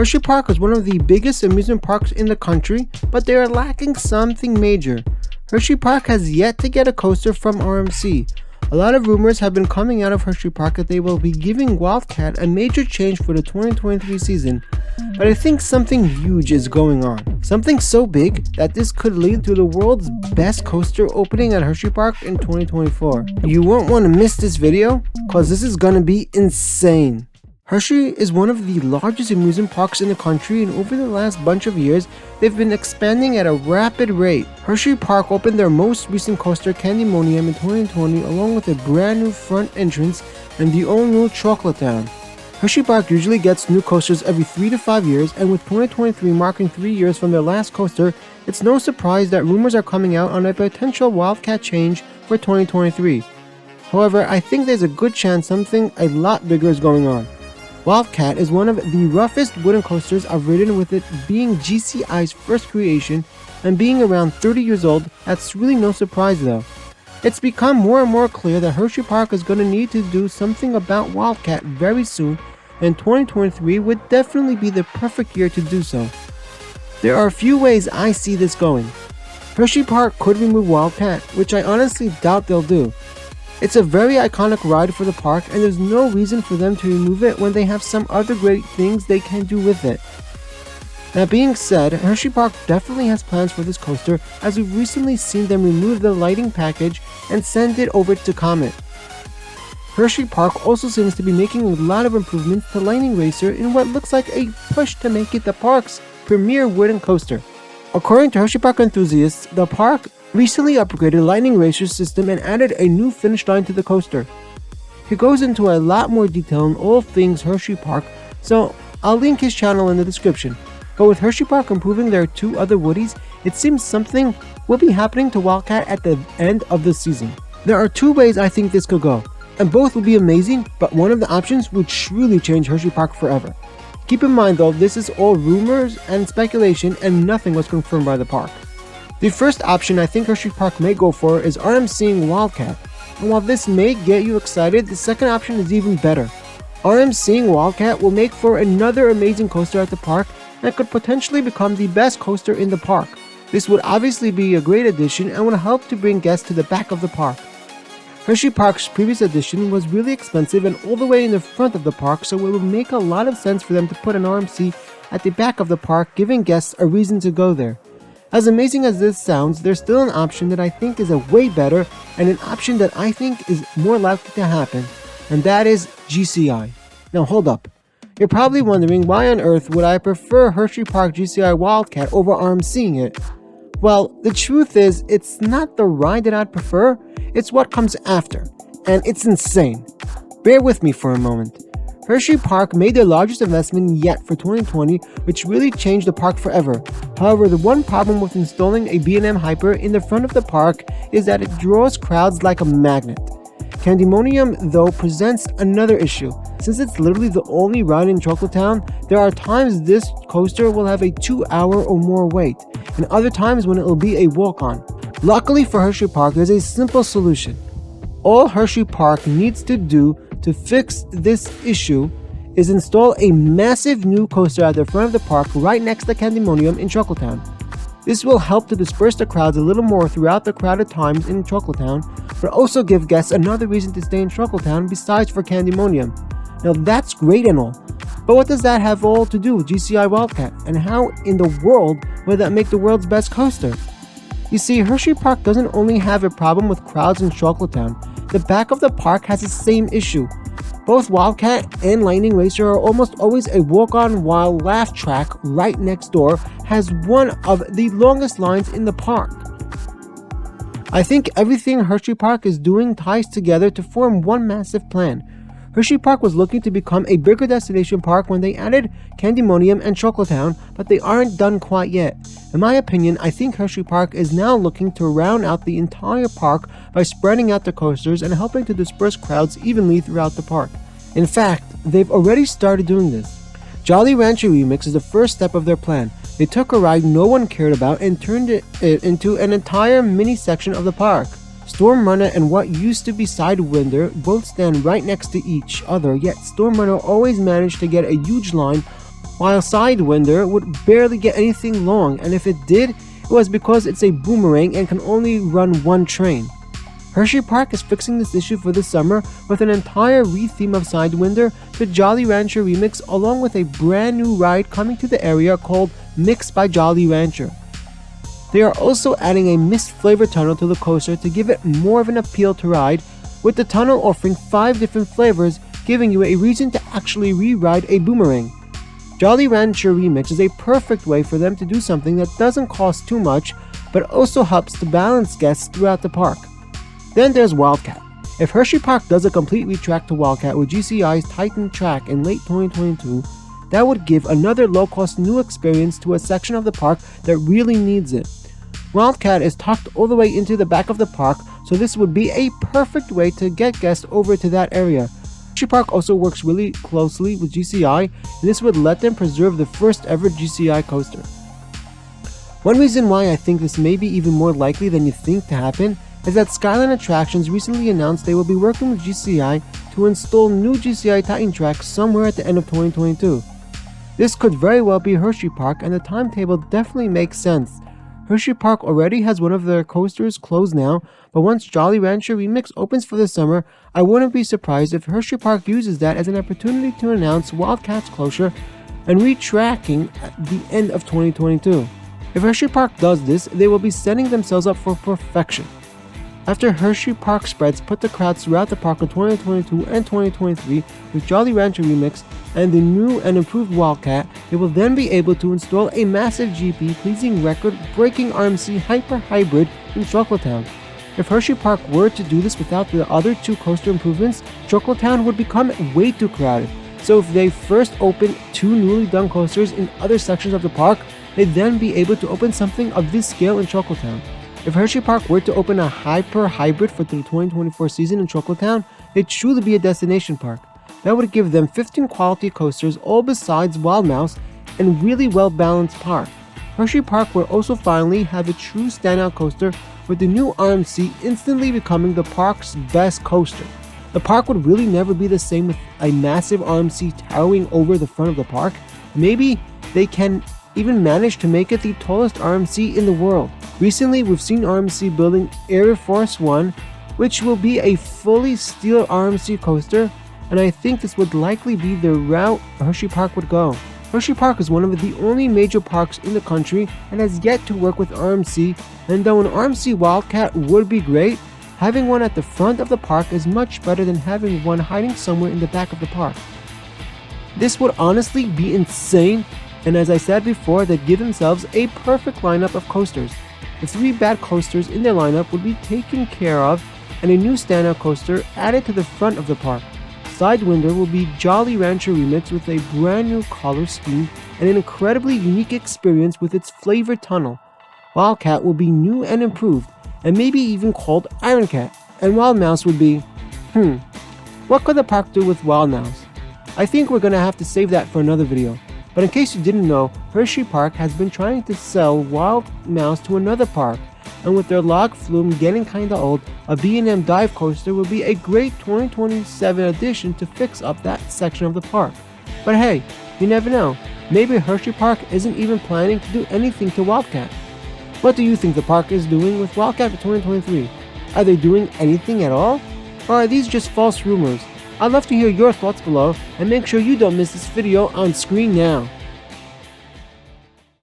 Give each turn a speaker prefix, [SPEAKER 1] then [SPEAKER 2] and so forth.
[SPEAKER 1] Hershey Park is one of the biggest amusement parks in the country, but they are lacking something major. Hershey Park has yet to get a coaster from RMC. A lot of rumors have been coming out of Hershey Park that they will be giving Wildcat a major change for the 2023 season, but I think something huge is going on. Something so big that this could lead to the world's best coaster opening at Hershey Park in 2024. You won't want to miss this video, cause this is gonna be insane. Hershey is one of the largest amusement parks in the country, and over the last bunch of years, they've been expanding at a rapid rate. Hershey Park opened their most recent coaster, Canobie, in 2020, along with a brand new front entrance and the all-new Chocolate Town. Hershey Park usually gets new coasters every 3 to 5 years, and with 2023 marking 3 years from their last coaster, it's no surprise that rumors are coming out on a potential Wildcat change for 2023. However, I think there's a good chance something a lot bigger is going on. Wildcat is one of the roughest wooden coasters I've ridden, with it being GCI's first creation and being around 30 years old. That's really no surprise though. It's become more and more clear that Hershey Park is going to need to do something about Wildcat very soon, and 2023 would definitely be the perfect year to do so. There are a few ways I see this going. Hershey Park could remove Wildcat, which I honestly doubt they'll do. It's a very iconic ride for the park, and there's no reason for them to remove it when they have some other great things they can do with it. That being said, Hershey Park definitely has plans for this coaster, as we've recently seen them remove the lighting package and send it over to Comet. Hershey Park also seems to be making a lot of improvements to Lightning Racer in what looks like a push to make it the park's premier wooden coaster. According to Hershey Park enthusiasts, the park recently upgraded Lightning Racer's system and added a new finish line to the coaster. He goes into a lot more detail on all things Hershey Park, so I'll link his channel in the description. But with Hershey Park improving their 2 other woodies, it seems something will be happening to Wildcat at the end of the season. There are 2 ways I think this could go, and both will be amazing, but one of the options would truly change Hershey Park forever. Keep in mind though, this is all rumors and speculation, and nothing was confirmed by the park. The first option I think Hershey Park may go for is RMCing Wildcat, and while this may get you excited, the second option is even better. RMCing Wildcat will make for another amazing coaster at the park and could potentially become the best coaster in the park. This would obviously be a great addition and would help to bring guests to the back of the park. Hershey Park's previous edition was really expensive and all the way in the front of the park, so it would make a lot of sense for them to put an RMC at the back of the park, giving guests a reason to go there. As amazing as this sounds, there's still an option that I think is a way better, and an option that I think is more likely to happen, and that is GCI. Now hold up. You're probably wondering why on earth would I prefer Hershey Park GCI Wildcat over RMCing it? Well, the truth is, it's not the ride that I'd prefer, it's what comes after, and it's insane. Bear with me for a moment. Hershey Park made their largest investment yet for 2020, which really changed the park forever. However, the one problem with installing a B&M Hyper in the front of the park is that it draws crowds like a magnet. Canobie, though, presents another issue. Since it's literally the only ride in Chocolate Town, there are times this coaster will have a 2-hour or more wait, and other times when it will be a walk-on. Luckily for Hershey Park, there's a simple solution. All Hershey Park needs to do to fix this issue is install a massive new coaster at the front of the park right next to Canobie in Chocolate Town. This will help to disperse the crowds a little more throughout the crowded times in Chocolate Town, but also give guests another reason to stay in Chocolate Town besides for Canobie. Now that's great and all, but what does that have all to do with GCI Wildcat, and how in the world would that make the world's best coaster? You see, Hershey Park doesn't only have a problem with crowds in Chocolate Town, the back of the park has the same issue. Both Wildcat and Lightning Racer are almost always a walk-on, while Laugh Track right next door has one of the longest lines in the park. I think everything Hershey Park is doing ties together to form one massive plan. Hershey Park was looking to become a bigger destination park when they added Canobie and Chocolate Town, but they aren't done quite yet. In my opinion, I think Hershey Park is now looking to round out the entire park by spreading out the coasters and helping to disperse crowds evenly throughout the park. In fact, they've already started doing this. Jolly Rancher Remix is the first step of their plan. They took a ride no one cared about and turned it into an entire mini section of the park. Storm Runner and what used to be Sidewinder both stand right next to each other, yet Storm Runner always managed to get a huge line, while Sidewinder would barely get anything long, and if it did, it was because it's a boomerang and can only run one train. Hershey Park is fixing this issue for the summer with an entire re-theme of Sidewinder, the Jolly Rancher remix, along with a brand new ride coming to the area called Mixed by Jolly Rancher. They are also adding a mist flavor tunnel to the coaster to give it more of an appeal to ride, with the tunnel offering 5 different flavors, giving you a reason to actually re-ride a boomerang. Jolly Rancher Remix is a perfect way for them to do something that doesn't cost too much, but also helps to balance guests throughout the park. Then there's Wildcat. If Hershey Park does a complete retrack to Wildcat with GCI's Titan track in late 2022, that would give another low-cost new experience to a section of the park that really needs it. Wildcat is tucked all the way into the back of the park, so this would be a perfect way to get guests over to that area. Hershey Park also works really closely with GCI, and this would let them preserve the first ever GCI coaster. One reason why I think this may be even more likely than you think to happen is that Skyline Attractions recently announced they will be working with GCI to install new GCI Titan tracks somewhere at the end of 2022. This could very well be Hershey Park, and the timetable definitely makes sense. Hershey Park already has one of their coasters closed now, but once Jolly Rancher Remix opens for the summer, I wouldn't be surprised if Hershey Park uses that as an opportunity to announce Wildcat's closure and retracking at the end of 2022. If Hershey Park does this, they will be setting themselves up for perfection. After Hershey Park spreads put the crowds throughout the park in 2022 and 2023 with Jolly Rancher Remix and the new and improved Wildcat, they will then be able to install a massive GP-pleasing record-breaking RMC Hyper Hybrid in Chocolatown. If Hershey Park were to do this without the other 2 coaster improvements, Chocolatown would become way too crowded. So if they first open 2 newly done coasters in other sections of the park, they'd then be able to open something of this scale in Chocolatown. If Hershey Park were to open a Hyper Hybrid for the 2024 season in Chocolatown, it'd truly be a destination park. That would give them 15 quality coasters, all besides Wild Mouse, and really well-balanced park. Hershey Park will also finally have a true standout coaster, with the new RMC instantly becoming the park's best coaster. The park would really never be the same with a massive RMC towering over the front of the park. Maybe they can even manage to make it the tallest RMC in the world. Recently, we've seen RMC building Air Force One, which will be a fully steel RMC coaster, and I think this would likely be the route Hershey Park would go. Hershey Park is one of the only major parks in the country and has yet to work with RMC, and though an RMC Wildcat would be great, having one at the front of the park is much better than having one hiding somewhere in the back of the park. This would honestly be insane, and as I said before, they'd give themselves a perfect lineup of coasters. The 3 bad coasters in their lineup would be taken care of, and a new standout coaster added to the front of the park. Sidewinder will be Jolly Rancher Remix with a brand new color scheme and an incredibly unique experience with its flavor tunnel. Wildcat will be new and improved, and maybe even called Iron Cat. And Wild Mouse would be, what could the park do with Wild Mouse? I think we're gonna have to save that for another video. But in case you didn't know, Hershey Park has been trying to sell Wild Mouse to another park, and with their log flume getting kinda old, a B&M dive coaster would be a great 2027 addition to fix up that section of the park. But hey, you never know, maybe Hershey Park isn't even planning to do anything to Wildcat. What do you think the park is doing with Wildcat for 2023? Are they doing anything at all? Or are these just false rumors? I'd love to hear your thoughts below, and make sure you don't miss this video on screen now.